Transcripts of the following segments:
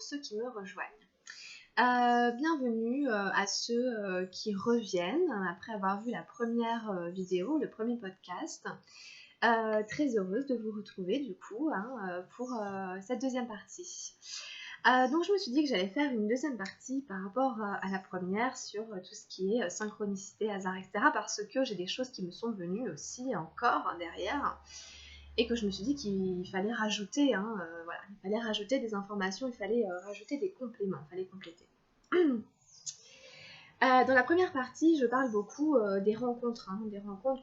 ceux qui me rejoignent. Bienvenue à ceux qui reviennent après avoir vu la première vidéo, le premier podcast. Très heureuse de vous retrouver du coup pour cette deuxième partie. Donc je me suis dit que j'allais faire une deuxième partie par rapport à la première sur tout ce qui est synchronicité, hasard, etc. Parce que j'ai des choses qui me sont venues aussi encore derrière et que je me suis dit qu'il fallait rajouter, voilà, il fallait rajouter des informations, il fallait rajouter des compléments, il fallait compléter. Dans la première partie, je parle beaucoup des rencontres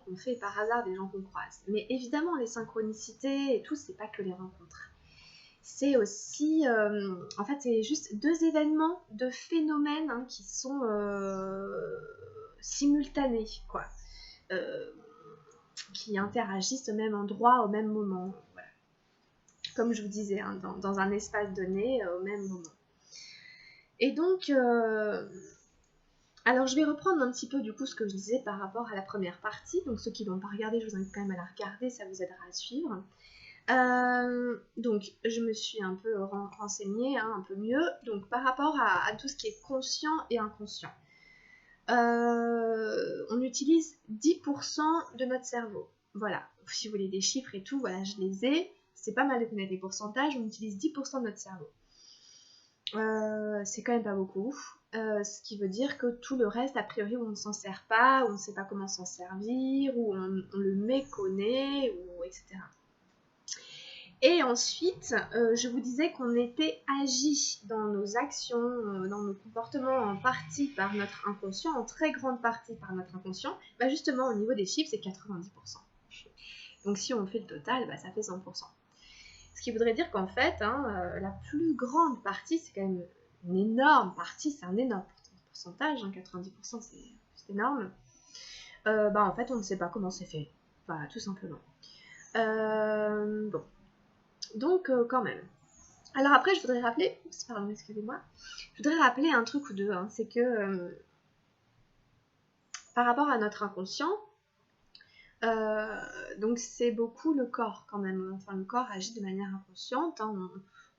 qu'on fait par hasard, des gens qu'on croise. Mais évidemment, les synchronicités et tout, c'est pas que les rencontres. C'est aussi, en fait, c'est juste deux événements, deux phénomènes qui sont simultanés, quoi. Qui interagissent au même endroit, au même moment. Voilà. Comme je vous disais, dans un espace donné, au même moment. Et donc, alors je vais reprendre un petit peu du coup ce que je disais par rapport à la première partie. Donc ceux qui ne l'ont pas regardé, je vous invite quand même à la regarder, ça vous aidera à suivre. Donc je me suis un peu renseignée, un peu mieux. Donc par rapport à tout ce qui est conscient et inconscient. On utilise 10% de notre cerveau. Voilà, si vous voulez des chiffres et tout, voilà, je les ai. C'est pas mal de connaître les pourcentages, on utilise 10% de notre cerveau. C'est quand même pas beaucoup. Ce qui veut dire que tout le reste, a priori, on ne s'en sert pas, on ne sait pas comment s'en servir, ou on le méconnaît, ou etc. Et ensuite, je vous disais qu'on était agi dans nos actions, dans nos comportements en partie par notre inconscient, en très grande partie par notre inconscient. Bah justement, au niveau des chiffres, c'est 90%. Donc si on fait le total, ça fait 100%. Ce qui voudrait dire qu'en fait, la plus grande partie, c'est quand même une énorme partie, c'est un énorme pourcentage, 90% c'est énorme. En fait, on ne sait pas comment c'est fait, tout simplement. Bon. Donc, quand même. Alors après, je voudrais rappeler, pardon, excusez-moi, je voudrais rappeler un truc ou deux, c'est que par rapport à notre inconscient, donc c'est beaucoup le corps quand même, enfin le corps agit de manière inconsciente, on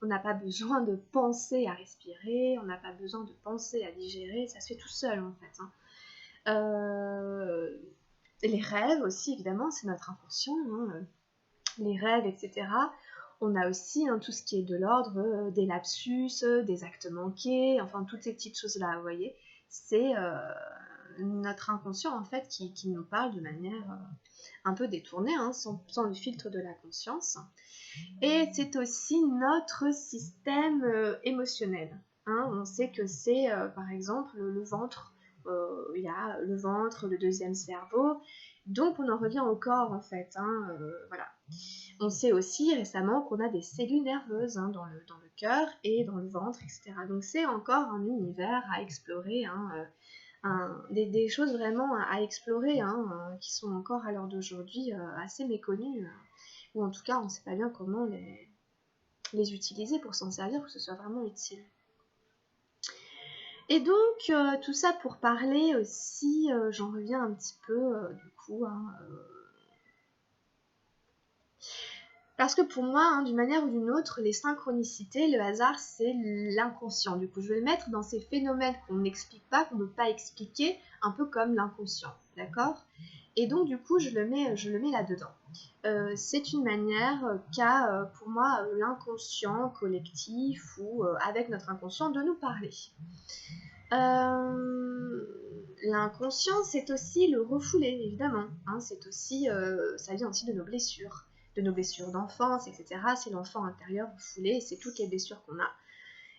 n'a pas besoin de penser à respirer, on n'a pas besoin de penser à digérer, ça se fait tout seul en fait. Les rêves aussi, évidemment, c'est notre inconscient, les rêves, etc. On a aussi tout ce qui est de l'ordre des lapsus, des actes manqués, enfin toutes ces petites choses-là, vous voyez, c'est notre inconscient en fait qui nous parle de manière un peu détournée, sans le filtre de la conscience. Et c'est aussi notre système émotionnel. On sait que c'est par exemple le ventre, il y a le ventre, le deuxième cerveau, donc on en revient au corps en fait, voilà. On sait aussi récemment qu'on a des cellules nerveuses dans le cœur et dans le ventre, etc. Donc c'est encore un univers à explorer, des choses vraiment à explorer, qui sont encore à l'heure d'aujourd'hui assez méconnues, ou en tout cas on ne sait pas bien comment les utiliser pour s'en servir, pour que ce soit vraiment utile. Et donc tout ça pour parler aussi, j'en reviens un petit peu du coup, parce que pour moi, d'une manière ou d'une autre, les synchronicités, le hasard, c'est l'inconscient. Du coup, je vais le mettre dans ces phénomènes qu'on n'explique pas, qu'on ne peut pas expliquer, un peu comme l'inconscient, d'accord ? Et donc, du coup, je le mets là-dedans. C'est une manière qu'a, pour moi, l'inconscient collectif ou avec notre inconscient de nous parler. L'inconscient, c'est aussi le refoulé, évidemment. C'est aussi, ça vient aussi de nos blessures d'enfance, etc. C'est l'enfant intérieur refoulé, c'est toutes les blessures qu'on a.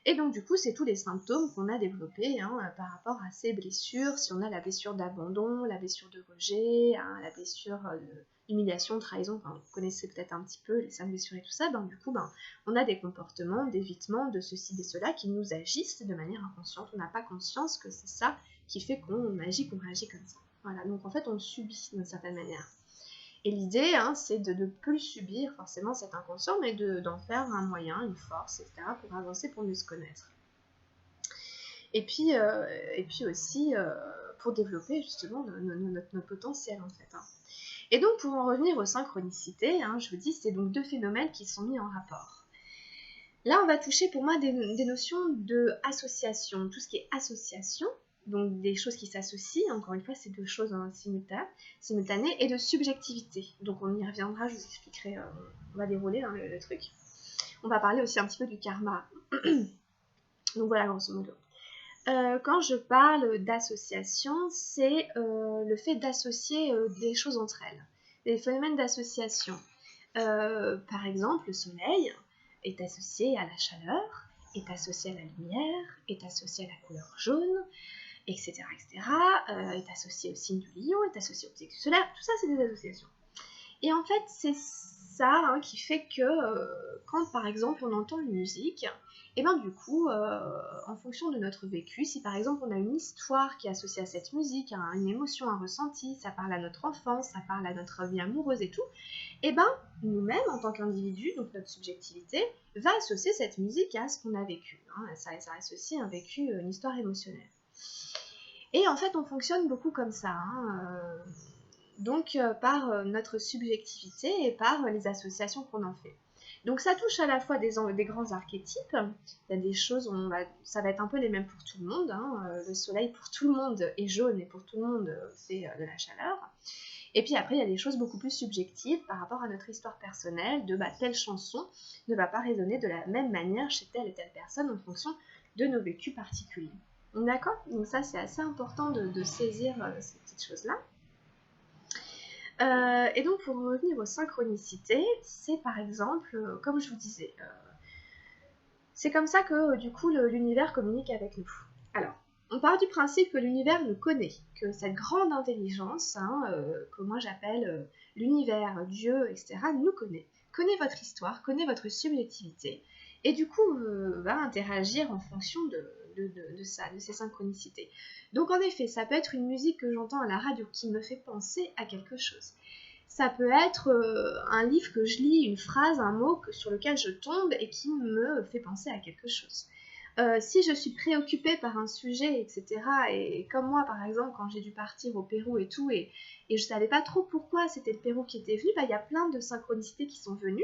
Et donc du coup, c'est tous les symptômes qu'on a développés par rapport à ces blessures. Si on a la blessure d'abandon, la blessure de rejet, la blessure d'humiliation, trahison, vous connaissez peut-être un petit peu les 5 blessures et tout ça, du coup, on a des comportements d'évitement de ceci, de cela qui nous agissent de manière inconsciente. On n'a pas conscience que c'est ça qui fait qu'on agit, qu'on réagit comme ça. Voilà, donc en fait, on le subit d'une certaine manière. Et l'idée, c'est de ne plus subir forcément cet inconscient, mais d'en faire un moyen, une force, etc., pour avancer, pour mieux se connaître. Et puis aussi pour développer justement notre potentiel, en fait. Et donc, pour en revenir aux synchronicités, je vous dis, c'est donc deux phénomènes qui sont mis en rapport. Là, on va toucher pour moi des notions de association, tout ce qui est association, donc des choses qui s'associent, encore une fois, c'est deux choses simultanées, et de subjectivité. Donc on y reviendra, je vous expliquerai, on va dérouler le truc. On va parler aussi un petit peu du karma. Donc voilà, grosso modo. Quand je parle d'association, c'est le fait d'associer des choses entre elles, des phénomènes d'association. Par exemple, le soleil est associé à la chaleur, est associé à la lumière, est associé à la couleur jaune, etc. etc. Est associé au signe du lion, est associé au plexus solaire, tout ça c'est des associations. Et en fait, c'est ça qui fait que quand par exemple on entend une musique, et bien du coup, en fonction de notre vécu, si par exemple on a une histoire qui est associée à cette musique, une émotion, un ressenti, ça parle à notre enfance, ça parle à notre vie amoureuse et tout, et bien nous-mêmes en tant qu'individus, donc notre subjectivité, va associer cette musique à ce qu'on a vécu. Ça associe un vécu, une histoire émotionnelle. Et en fait, on fonctionne beaucoup comme ça. Donc par notre subjectivité et par les associations qu'on en fait. Donc ça touche à la fois des grands archétypes, il y a des choses, ça va être un peu les mêmes pour tout le monde, le soleil pour tout le monde est jaune et pour tout le monde c'est de la chaleur. Et puis après il y a des choses beaucoup plus subjectives par rapport à notre histoire personnelle, de telle chanson ne va pas résonner de la même manière chez telle et telle personne en fonction de nos vécus particuliers. D'accord? Donc ça c'est assez important de saisir ces petites choses-là. Et donc pour revenir aux synchronicités, c'est par exemple, comme je vous disais, c'est comme ça que du coup l'univers communique avec nous. Alors, on part du principe que l'univers nous connaît, que cette grande intelligence, que moi j'appelle l'univers, Dieu, etc., nous connaît votre histoire, connaît votre subjectivité, et du coup va interagir en fonction de ces synchronicités. Donc en effet, ça peut être une musique que j'entends à la radio qui me fait penser à quelque chose. Ça peut être un livre que je lis, une phrase, un mot sur lequel je tombe et qui me fait penser à quelque chose. Si je suis préoccupée par un sujet, etc., et comme moi par exemple quand j'ai dû partir au Pérou et tout, et je savais pas trop pourquoi c'était le Pérou qui était venu, il y a plein de synchronicités qui sont venues,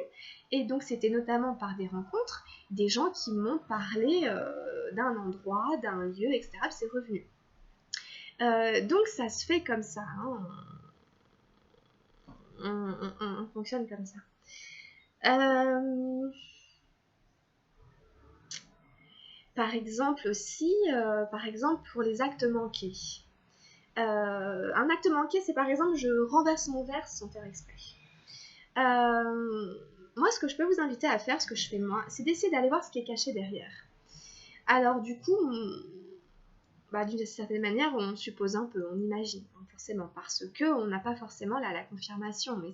et donc c'était notamment par des rencontres, des gens qui m'ont parlé d'un endroit, d'un lieu, etc., puis c'est revenu. Donc ça se fait comme ça, on fonctionne comme ça. Par exemple aussi, par exemple pour les actes manqués. Un acte manqué, c'est par exemple je renverse mon verre sans faire exprès. Moi, ce que je peux vous inviter à faire, ce que je fais moi, c'est d'essayer d'aller voir ce qui est caché derrière. Alors du coup, d'une certaine manière, on suppose un peu, on imagine, forcément, parce qu'on n'a pas forcément la confirmation, mais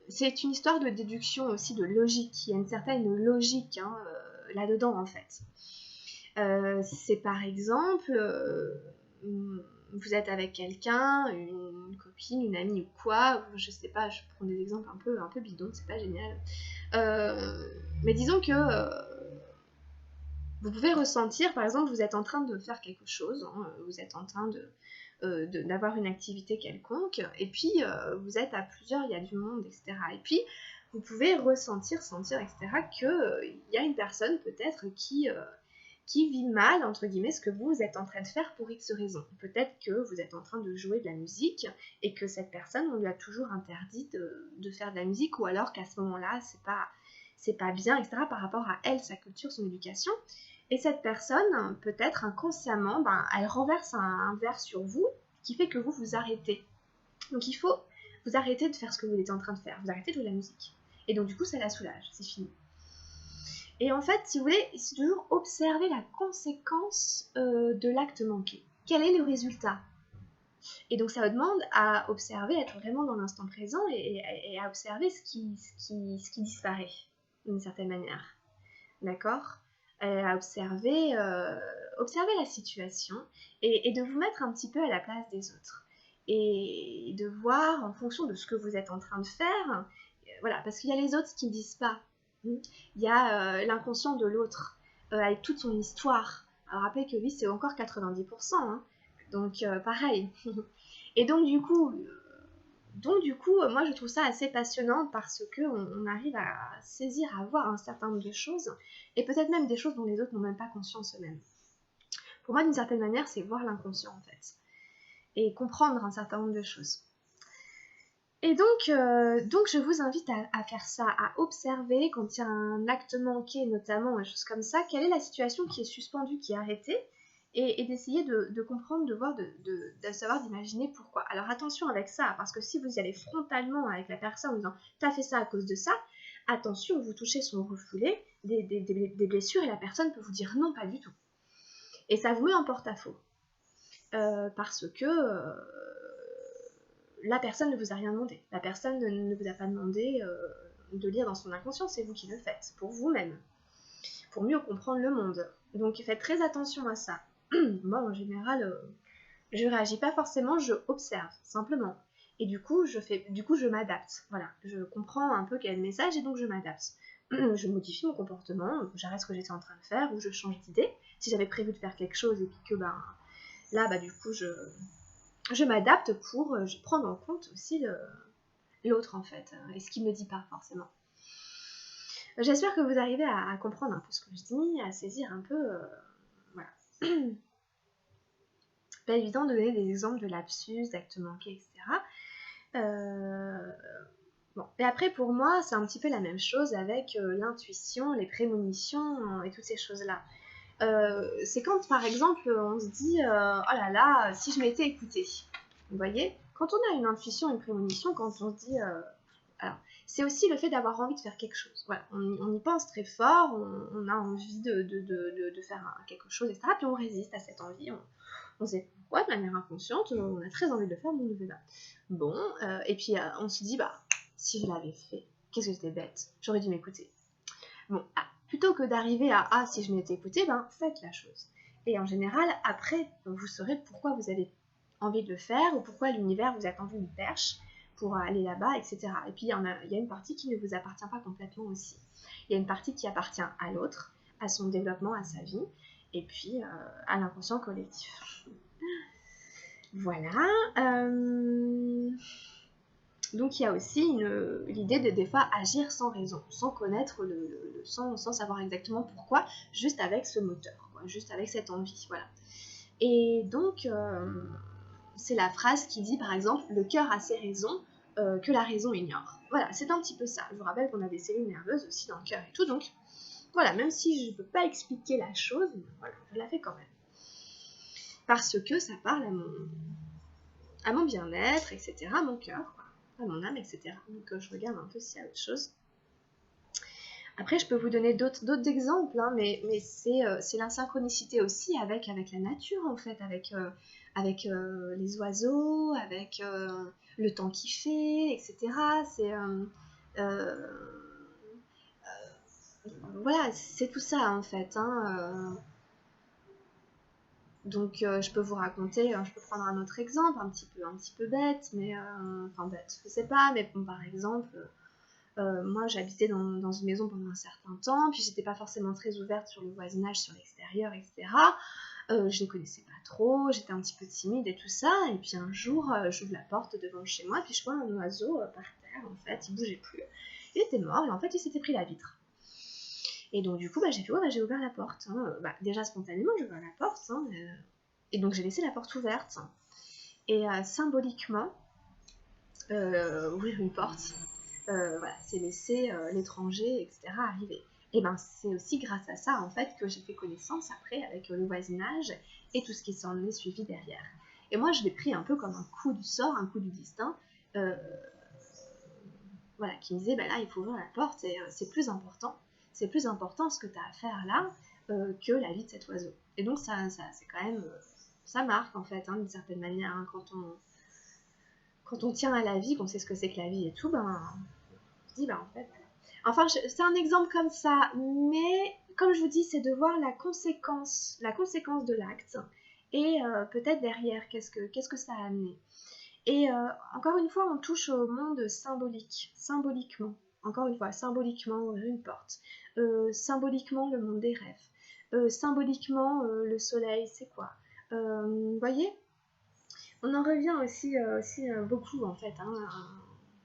c'est une histoire de déduction aussi, de logique. Il y a une certaine logique là-dedans, en fait. C'est par exemple, vous êtes avec quelqu'un, une copine, une amie ou quoi, je sais pas, je prends des exemples un peu bidons, c'est pas génial. Mais disons que vous pouvez ressentir, par exemple, vous êtes en train de faire quelque chose, vous êtes en train d'avoir une activité quelconque, et puis vous êtes à plusieurs, il y a du monde, etc. Et puis vous pouvez ressentir, sentir, etc., qu'il y a une personne peut-être qui vit mal, entre guillemets, ce que vous êtes en train de faire pour X raisons. Peut-être que vous êtes en train de jouer de la musique et que cette personne, on lui a toujours interdit de faire de la musique, ou alors qu'à ce moment-là, c'est pas bien, etc., par rapport à elle, sa culture, son éducation. Et cette personne, peut-être inconsciemment, elle renverse un verre sur vous, qui fait que vous vous arrêtez. Donc il faut vous arrêter de faire ce que vous êtes en train de faire, vous arrêtez de jouer de la musique. Et donc du coup, ça la soulage, c'est fini. Et en fait, si vous voulez, c'est toujours observer la conséquence de l'acte manqué. Quel est le résultat? Et donc ça demande à observer, à être vraiment dans l'instant présent et à observer ce qui disparaît, d'une certaine manière. D'accord? À observer la situation et de vous mettre un petit peu à la place des autres. Et de voir en fonction de ce que vous êtes en train de faire, voilà, parce qu'il y a les autres qui ne disent pas. Il y a l'inconscient de l'autre, avec toute son histoire. Alors, rappelez que lui, c'est encore 90%. Donc, pareil. Et donc, du coup, Donc du coup, moi je trouve ça assez passionnant parce qu'on arrive à saisir, à voir un certain nombre de choses, et peut-être même des choses dont les autres n'ont même pas conscience eux-mêmes. Pour moi, d'une certaine manière, c'est voir l'inconscient en fait, et comprendre un certain nombre de choses. Et donc je vous invite à faire ça, à observer quand il y a un acte manqué notamment, des choses comme ça, quelle est la situation qui est suspendue, qui est arrêtée, et d'essayer de comprendre, de voir, de savoir, d'imaginer pourquoi. Alors attention avec ça, parce que si vous y allez frontalement avec la personne en disant « t'as fait ça à cause de ça », attention, vous touchez son refoulé, des blessures, et la personne peut vous dire non, pas du tout. Et ça vous met en porte-à-faux. Parce que la personne ne vous a rien demandé. La personne ne vous a pas demandé de lire dans son inconscient, c'est vous qui le faites, pour vous-même, pour mieux comprendre le monde. Donc faites très attention à ça. Moi, en général, je réagis pas forcément, je observe, simplement. Et du coup, je m'adapte. Voilà, je comprends un peu quel est le message et donc je m'adapte. Je modifie mon comportement, j'arrête ce que j'étais en train de faire ou je change d'idée. Si j'avais prévu de faire quelque chose et puis que là, du coup, je m'adapte pour prendre en compte aussi l'autre en fait, et ce qu'il me dit pas forcément. J'espère que vous arrivez à comprendre un peu ce que je dis, à saisir un peu, voilà. Pas évident de donner des exemples de lapsus, d'actes manqués, etc. Bon. Et après, pour moi, c'est un petit peu la même chose avec l'intuition, les prémonitions et toutes ces choses-là. C'est quand, par exemple, on se dit oh là là, si je m'étais écoutée. Vous voyez, quand on a une intuition, une prémonition, quand on se dit alors, c'est aussi le fait d'avoir envie de faire quelque chose. Voilà, on y pense très fort, on a envie de faire quelque chose, etc. Puis on résiste à cette envie, on sait pourquoi, de manière inconsciente, on a très envie de le faire, mais on ne le fait pas. Bon, et puis on se dit, bah, si je l'avais fait, qu'est-ce que j'étais bête, j'aurais dû m'écouter. Bon, plutôt que d'arriver à, ah, si je m'étais écouté, ben, faites la chose. Et en général, après, vous saurez pourquoi vous avez envie de le faire, ou pourquoi l'univers vous a tendu une perche pour aller là-bas, etc. Et puis, il y a une partie qui ne vous appartient pas complètement aussi. Il y a une partie qui appartient à l'autre, à son développement, à sa vie, et puis à l'inconscient collectif. Voilà. Donc il y a aussi l'idée de des fois agir sans raison, sans connaître, sans savoir exactement pourquoi, juste avec ce moteur, quoi, juste avec cette envie. Voilà. Et donc, c'est la phrase qui dit par exemple « le cœur a ses raisons que la raison ignore ». Voilà, c'est un petit peu ça. Je vous rappelle qu'on a des cellules nerveuses aussi dans le cœur et tout, donc voilà, même si je ne peux pas expliquer la chose, voilà, je la fais quand même. Parce que ça parle à mon bien-être, etc., à mon cœur, quoi, à mon âme, etc. Donc je regarde un peu s'il y a autre chose. Après, je peux vous donner d'autres exemples, hein, mais c'est l'insynchronicité aussi avec la nature, en fait, avec les oiseaux, avec le temps qu'il fait, etc. Voilà, c'est tout ça, en fait. Hein. Donc, je peux vous raconter, je peux prendre un autre exemple, un petit peu bête, mais enfin bête, je sais pas, mais bon, par exemple. Moi, j'habitais dans une maison pendant un certain temps, puis j'étais pas forcément très ouverte sur le voisinage, sur l'extérieur, etc. Je les connaissais pas trop, j'étais un petit peu timide et tout ça, et puis un jour, j'ouvre la porte devant chez moi, puis je vois un oiseau par terre, en fait, il bougeait plus. Il était mort, et en fait, il s'était pris la vitre. Et donc, du coup, j'ai fait, ouais, j'ai ouvert la porte. Hein. Déjà, spontanément, j'ai ouvert la porte, hein, et donc j'ai laissé la porte ouverte. Et symboliquement, ouvrir une porte, voilà, c'est laisser l'étranger, etc. arriver. Et ben c'est aussi grâce à ça en fait que j'ai fait connaissance après avec le voisinage et tout ce qui s'en est suivi derrière. Et moi je l'ai pris un peu comme un coup du sort, un coup du destin, voilà, qui me disait ben là il faut ouvrir la porte et c'est plus important ce que tu as à faire là que la vie de cet oiseau. Et donc ça c'est quand même, ça marque en fait, hein, d'une certaine manière, hein, quand on tient à la vie, qu'on sait ce que c'est que la vie et tout, ben on se dit en fait. Enfin, c'est un exemple comme ça, mais comme je vous dis, c'est de voir la conséquence de l'acte et peut-être derrière, qu'est-ce que ça a amené. Et encore une fois, on touche au monde symbolique, symboliquement. Encore une fois, symboliquement, ouvrir une porte. Symboliquement, le monde des rêves. Symboliquement, le soleil, c'est quoi. Vous voyez ? On en revient aussi beaucoup en fait, hein,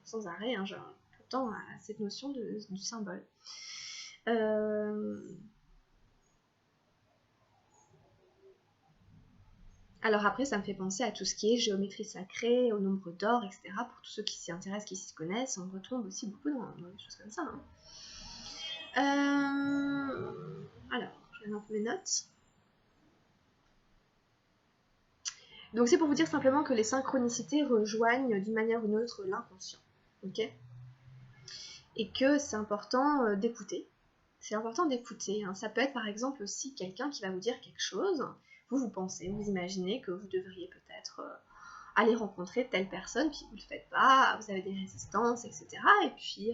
sans arrêt, hein, genre, tout le temps à cette notion du symbole. Alors après, ça me fait penser à tout ce qui est géométrie sacrée, au nombre d'or, etc. Pour tous ceux qui s'y intéressent, qui s'y connaissent, on retombe aussi beaucoup dans des choses comme ça. Hein. Alors, je regarde un peu mes notes. Donc c'est pour vous dire simplement que les synchronicités rejoignent d'une manière ou d'une autre l'inconscient. Ok ? Et que c'est important d'écouter. C'est important d'écouter. Hein. Ça peut être par exemple aussi quelqu'un qui va vous dire quelque chose. Vous pensez, vous imaginez que vous devriez peut-être aller rencontrer telle personne, puis vous ne le faites pas, vous avez des résistances, etc. Et puis,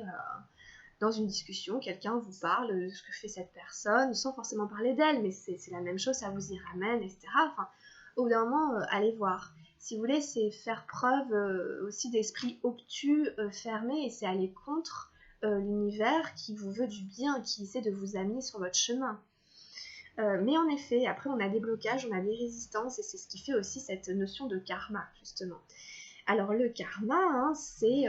dans une discussion, quelqu'un vous parle de ce que fait cette personne, sans forcément parler d'elle, mais c'est la même chose, ça vous y ramène, etc. Enfin, au bout d'un moment, allez voir. Si vous voulez, c'est faire preuve aussi d'esprit obtus, fermé, et c'est aller contre l'univers qui vous veut du bien, qui essaie de vous amener sur votre chemin. Mais en effet, après on a des blocages, on a des résistances, et c'est ce qui fait aussi cette notion de karma, justement. Alors le karma, hein, c'est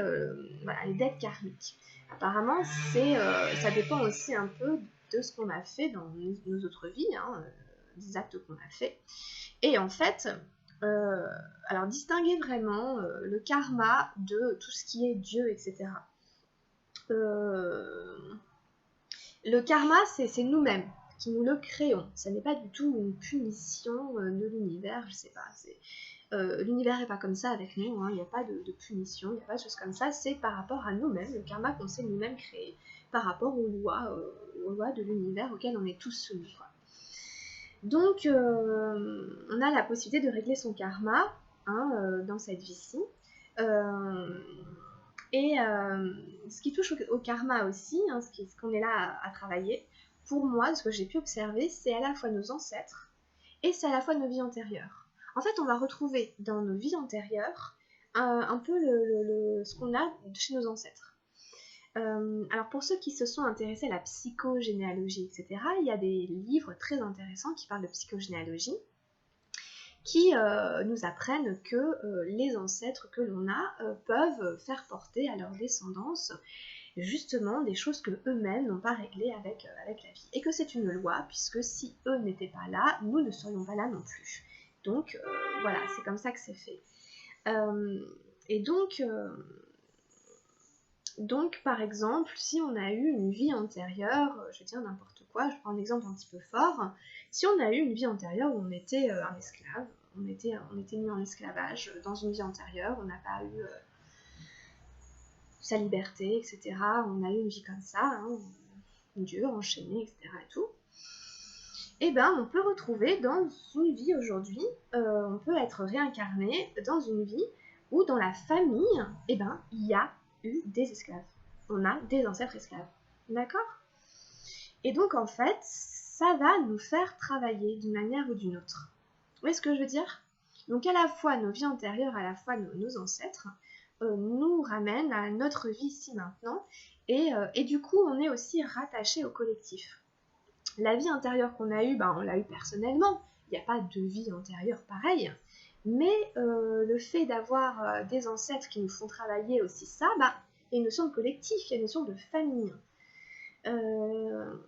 voilà, les dettes karmiques. Apparemment, ça dépend aussi un peu de ce qu'on a fait dans nos autres vies, hein, des actes qu'on a fait. Et en fait, alors distinguer vraiment le karma de tout ce qui est Dieu, etc. Le karma, c'est nous-mêmes qui nous le créons. Ça n'est pas du tout une punition de l'univers, je sais pas. L'univers n'est pas comme ça avec nous, hein. Il n'y a pas de punition, il n'y a pas de choses comme ça. C'est par rapport à nous-mêmes, le karma qu'on s'est nous-mêmes créé, par rapport aux lois de l'univers auxquelles on est tous soumis. Quoi. Donc, on a la possibilité de régler son karma hein, dans cette vie-ci. Et ce qui touche au karma aussi, hein, ce qu'on est là à travailler, pour moi, ce que j'ai pu observer, c'est à la fois nos ancêtres et c'est à la fois nos vies antérieures. En fait, on va retrouver dans nos vies antérieures un peu ce qu'on a chez nos ancêtres. Alors pour ceux qui se sont intéressés à la psychogénéalogie, etc., il y a des livres très intéressants qui parlent de psychogénéalogie, qui nous apprennent que les ancêtres que l'on a peuvent faire porter à leur descendance justement des choses que eux-mêmes n'ont pas réglées avec la vie. Et que c'est une loi, puisque si eux n'étaient pas là, nous ne serions pas là non plus. Donc voilà, c'est comme ça que c'est fait. Et donc, par exemple, si on a eu une vie antérieure, je vais dire n'importe quoi, je prends un exemple un petit peu fort, si on a eu une vie antérieure où on était un esclave, on était mis en esclavage dans une vie antérieure, on n'a pas eu sa liberté, etc. On a eu une vie comme ça, hein, dure, enchaînée, etc. et tout. Et ben, on peut retrouver dans une vie aujourd'hui, on peut être réincarné dans une vie où dans la famille, eh ben, il y a eu des esclaves. On a des ancêtres esclaves. D'accord ? Et donc, en fait, ça va nous faire travailler d'une manière ou d'une autre. Vous voyez ce que je veux dire ? Donc, à la fois nos vies antérieures, à la fois nos ancêtres, nous ramènent à notre vie ici maintenant. Et du coup, on est aussi rattaché au collectif. La vie intérieure qu'on a eue, ben, on l'a eue personnellement. Il n'y a pas de vie antérieure pareille. Mais le fait d'avoir des ancêtres qui nous font travailler aussi ça, ben, il y a une notion de collectif, il y a une notion de famille.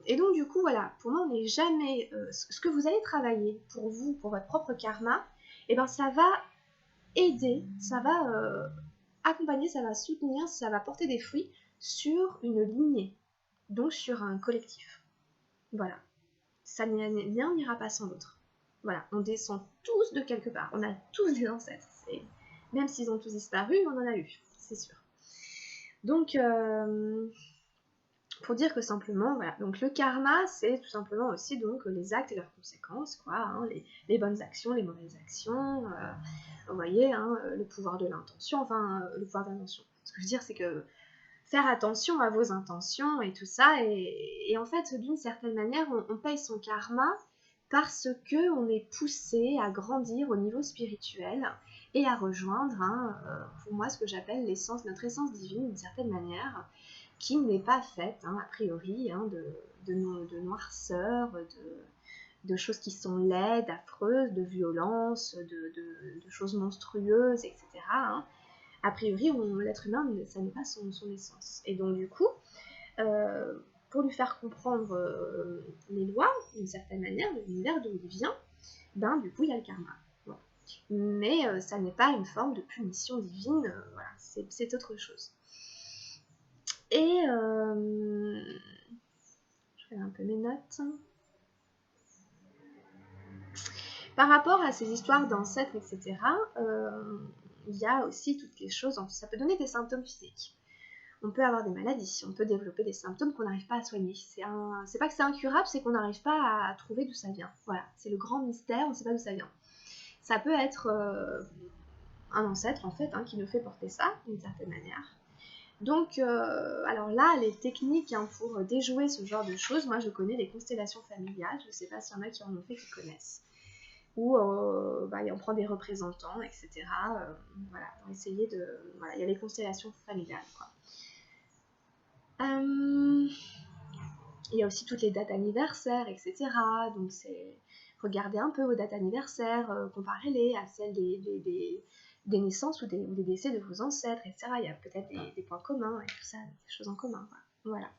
Et donc du coup voilà, pour moi on n'est jamais ce que vous allez travailler pour vous, pour votre propre karma, et ben ça va aider, ça va accompagner, ça va soutenir, ça va porter des fruits sur une lignée, donc sur un collectif. Voilà, ça l'un n'ira pas sans l'autre. Voilà, on descend tous de quelque part, on a tous des ancêtres, même s'ils ont tous disparu, on en a eu, c'est sûr. Donc pour dire que simplement, voilà, donc le karma, c'est tout simplement aussi donc les actes et leurs conséquences, quoi, hein, les bonnes actions, les mauvaises actions, vous voyez, hein, le pouvoir de l'intention, enfin, le pouvoir de l'intention. Ce que je veux dire, c'est que faire attention à vos intentions et tout ça, et en fait, d'une certaine manière, on paye son karma parce que on est poussé à grandir au niveau spirituel et à rejoindre, hein, pour moi, ce que j'appelle notre essence divine, d'une certaine manière, qui n'est pas faite, hein, a priori, hein, de noirceur, de choses qui sont laides, affreuses, de violences, de choses monstrueuses, etc. hein. A priori, l'être humain, ça n'est pas son essence. Et donc du coup, pour lui faire comprendre les lois, d'une certaine manière, de l'univers d'où il vient, ben du coup il y a le karma. Bon. Mais ça n'est pas une forme de punition divine, voilà, c'est autre chose. Et je fais un peu mes notes. Par rapport à ces histoires d'ancêtres, etc., il y a aussi toutes les choses, ça peut donner des symptômes physiques. On peut avoir des maladies, on peut développer des symptômes qu'on n'arrive pas à soigner. C'est pas que c'est incurable, c'est qu'on n'arrive pas à trouver d'où ça vient. Voilà, c'est le grand mystère, on ne sait pas d'où ça vient. Ça peut être un ancêtre, en fait, hein, qui nous fait porter ça, d'une certaine manière. Donc, alors là, les techniques hein, pour déjouer ce genre de choses, moi je connais les constellations familiales, je ne sais pas s'il y en a qui en ont fait, qui connaissent. Où on prend des représentants, etc. Voilà, pour essayer de... Voilà, il y a les constellations familiales, quoi. Il y a aussi toutes les dates anniversaires, etc. Donc c'est regarder un peu vos dates anniversaires, comparez-les à celles des naissances ou des décès de vos ancêtres, etc. Il y a peut-être des points communs et tout ça, des choses en commun. Voilà.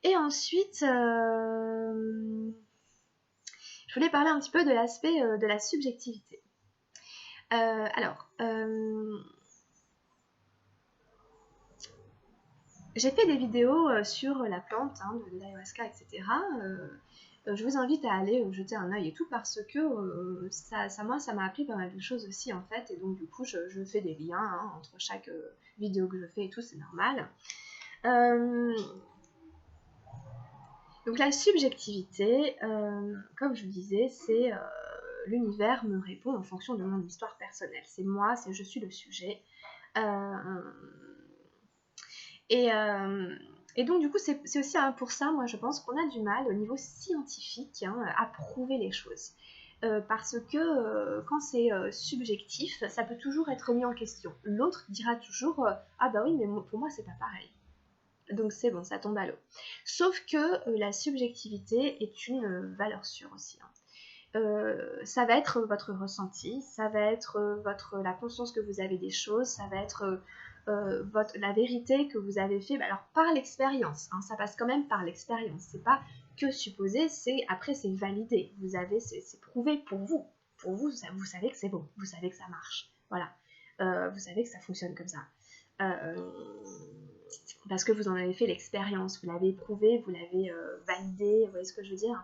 Et ensuite, je voulais parler un petit peu de l'aspect de la subjectivité. J'ai fait des vidéos sur la plante hein, de l'ayahuasca, etc. Je vous invite à aller jeter un œil et tout parce que moi ça m'a appris pas mal de choses aussi en fait, et donc du coup je fais des liens hein, entre chaque vidéo que je fais et tout, c'est normal. Donc la subjectivité, comme je vous disais, c'est l'univers me répond en fonction de mon histoire personnelle. C'est moi, je suis le sujet. Et donc du coup c'est aussi pour ça, moi je pense qu'on a du mal au niveau scientifique hein, à prouver les choses. Parce que quand c'est subjectif, ça peut toujours être mis en question. L'autre dira toujours ah bah oui mais pour moi c'est pas pareil. Donc c'est bon, ça tombe à l'eau. Sauf que la subjectivité est une valeur sûre aussi. Hein. Ça va être votre ressenti, ça va être la conscience que vous avez des choses, ça va être la vérité que vous avez fait, alors par l'expérience, hein, ça passe quand même par l'expérience, c'est pas que supposé, après c'est validé, c'est prouvé pour vous, vous savez que c'est bon, vous savez que ça marche, voilà, vous savez que ça fonctionne comme ça. Parce que vous en avez fait l'expérience, vous l'avez éprouvé, vous l'avez validé, vous voyez ce que je veux dire.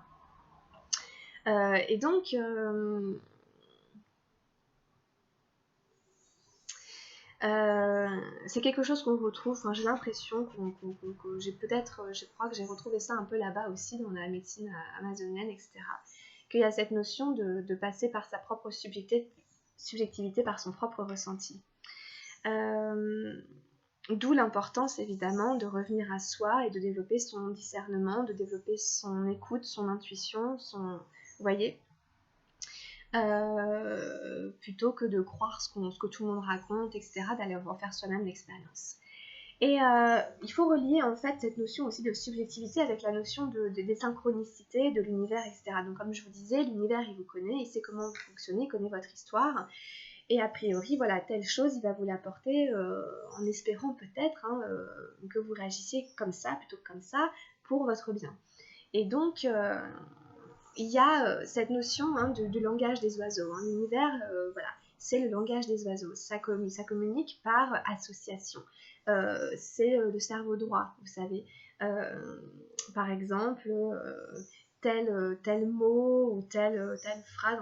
Et donc, c'est quelque chose qu'on retrouve, j'ai l'impression que je crois que j'ai retrouvé ça un peu là-bas aussi dans la médecine amazonienne, etc. Qu'il y a cette notion de passer par sa propre subjectivité, par son propre ressenti. D'où l'importance évidemment de revenir à soi et de développer son discernement, de développer son écoute, son intuition, vous voyez, plutôt que de croire ce que tout le monde raconte, etc., d'aller en faire soi-même l'expérience. Et il faut relier en fait cette notion aussi de subjectivité avec la notion des synchronicités, de l'univers, etc. Donc comme je vous disais, l'univers il vous connaît, il sait comment vous fonctionnez, il connaît votre histoire. Et a priori, voilà, telle chose, il va vous l'apporter en espérant peut-être hein, que vous réagissiez comme ça, plutôt que comme ça, pour votre bien. Et donc, il y a cette notion hein, du langage des oiseaux. Hein. L'univers, voilà, c'est le langage des oiseaux. Ça communique par association. C'est le cerveau droit, vous savez. Par exemple... tel mot ou telle phrase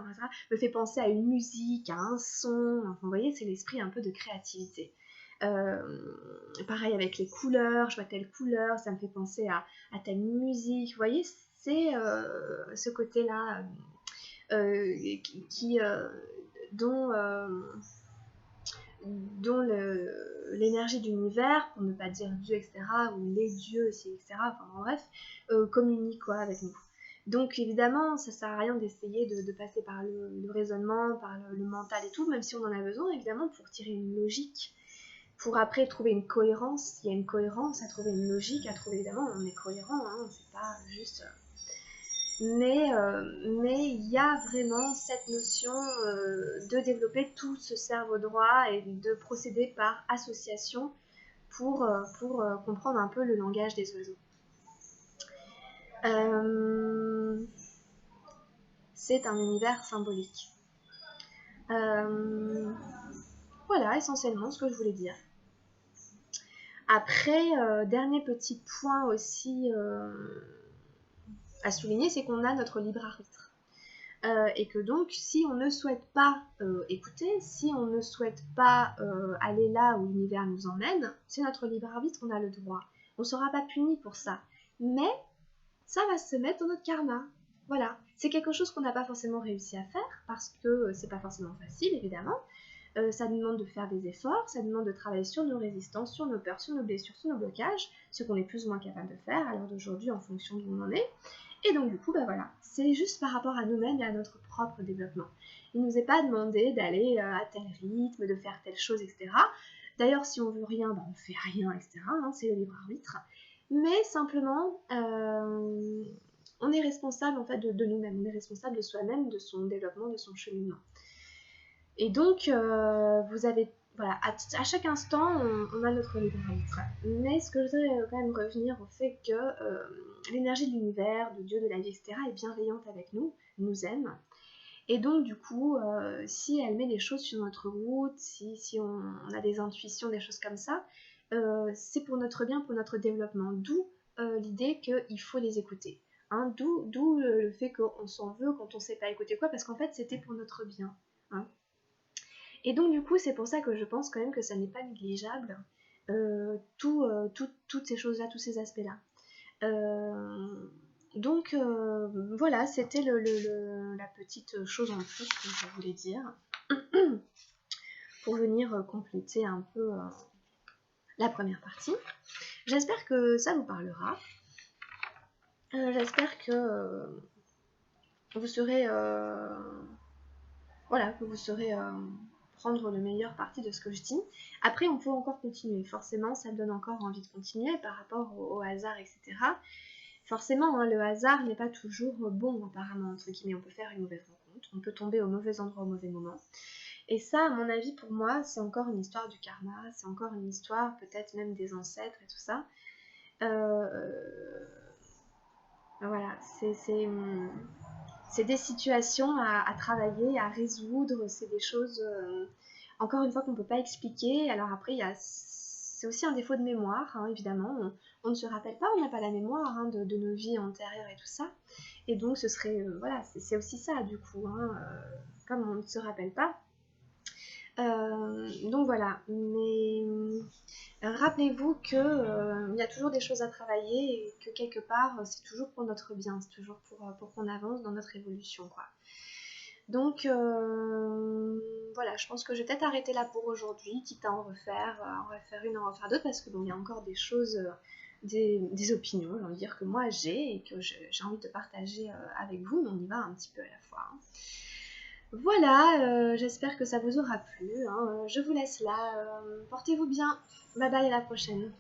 me fait penser à une musique, à un son. Enfin, vous voyez, c'est l'esprit un peu de créativité. Pareil avec les couleurs, je vois telle couleur, ça me fait penser à telle musique. Vous voyez, c'est ce côté-là dont l'énergie d'univers, pour ne pas dire Dieu, etc., ou les dieux, etc., enfin bref, communique quoi, avec nous. Donc évidemment, ça sert à rien d'essayer de passer par le raisonnement, par le mental et tout, même si on en a besoin évidemment pour tirer une logique, pour après trouver une cohérence. Il y a une cohérence à trouver, une logique à trouver, évidemment, on est cohérent, hein, c'est pas juste... Mais il y a vraiment cette notion de développer tout ce cerveau droit et de procéder par association pour comprendre un peu le langage des oiseaux. C'est un univers symbolique. Voilà essentiellement ce que je voulais dire. Après, dernier petit point aussi à souligner, c'est qu'on a notre libre arbitre. Et que donc, si on ne souhaite pas écouter, si on ne souhaite pas aller là où l'univers nous emmène, c'est notre libre arbitre, on a le droit. On ne sera pas puni pour ça. Mais ça va se mettre dans notre karma. Voilà. C'est quelque chose qu'on n'a pas forcément réussi à faire, parce que c'est pas forcément facile, évidemment. Ça nous demande de faire des efforts, ça nous demande de travailler sur nos résistances, sur nos peurs, sur nos blessures, sur nos blocages, ce qu'on est plus ou moins capable de faire à l'heure d'aujourd'hui en fonction d'où on en est. Et donc du coup, bah voilà, c'est juste par rapport à nous-mêmes et à notre propre développement. Il ne nous est pas demandé d'aller à tel rythme, de faire telle chose, etc. D'ailleurs, si on veut rien, bah on fait rien, etc. Hein, c'est le libre arbitre. Mais simplement, on est responsable en fait de nous-mêmes, on est responsable de soi-même, de son développement, de son cheminement. Et donc, vous avez, voilà, à chaque instant, on a notre libre arbitre. Mais ce que je voudrais quand même revenir au fait que l'énergie de l'univers, de Dieu, de la vie, etc., est bienveillante avec nous, nous aime. Et donc, du coup, si elle met des choses sur notre route, si on a des intuitions, des choses comme ça, c'est pour notre bien, pour notre développement. D'où l'idée qu'il faut les écouter. Hein, d'où le fait qu'on s'en veut quand on ne sait pas écouter quoi, parce qu'en fait, c'était pour notre bien. Hein. Et donc, du coup, c'est pour ça que je pense quand même que ça n'est pas négligeable, toutes ces choses-là, tous ces aspects-là. Donc, voilà, c'était la petite chose en plus que je voulais dire, pour venir compléter un peu la première partie. J'espère que ça vous parlera. J'espère que vous saurez, voilà, que vous saurez prendre le meilleur parti de ce que je dis. Après, on peut encore continuer. Forcément, ça me donne encore envie de continuer par rapport au hasard, etc. Forcément, hein, le hasard n'est pas toujours bon, apparemment, entre guillemets. On peut faire une mauvaise rencontre, on peut tomber au mauvais endroit au mauvais moment. Et ça, à mon avis, pour moi, c'est encore une histoire du karma, c'est encore une histoire peut-être même des ancêtres et tout ça. Voilà, c'est des situations à travailler, à résoudre, c'est des choses, encore une fois, qu'on ne peut pas expliquer. Alors après, c'est aussi un défaut de mémoire, hein, évidemment. On ne se rappelle pas, on n'a pas la mémoire hein, de nos vies antérieures et tout ça. Et donc, ce serait, voilà, c'est aussi ça, du coup, hein, comme on ne se rappelle pas. Donc voilà, mais rappelez-vous qu'il y a toujours des choses à travailler et que quelque part c'est toujours pour notre bien, c'est toujours pour qu'on avance dans notre évolution quoi. Donc voilà, je pense que je vais peut-être arrêter là pour aujourd'hui, quitte à en refaire une, en refaire d'autres parce que bon, il y a encore des choses, des opinions, j'ai envie de dire que moi j'ai et que j'ai envie de partager avec vous, mais on y va un petit peu à la fois. Hein. Voilà, j'espère que ça vous aura plu. Hein. Je vous laisse là. Portez-vous bien. Bye bye, à la prochaine.